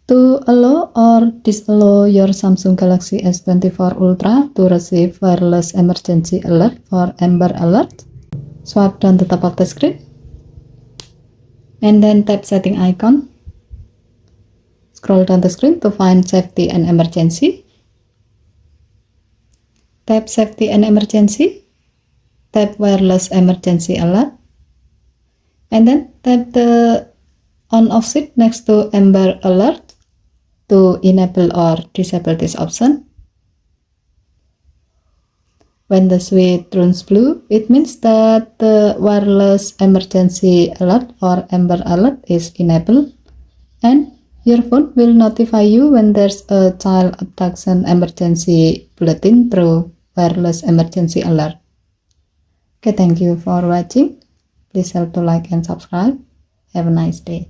To allow or disallow your Samsung Galaxy S24 Ultra to receive wireless emergency alert for Amber Alert, swipe down the top of the screen and then tap setting icon. Scroll down the screen to find safety and emergency. Tap safety and emergency. Tap wireless emergency alert. And then tap the on off switch next to Amber Alert to enable or disable this option. When the switch turns blue, it means that the wireless emergency alert or Amber Alert is enabled, and your phone will notify you when there's a child abduction emergency bulletin through wireless emergency alert. Okay, thank you for watching. Please help to like and subscribe. Have a nice day.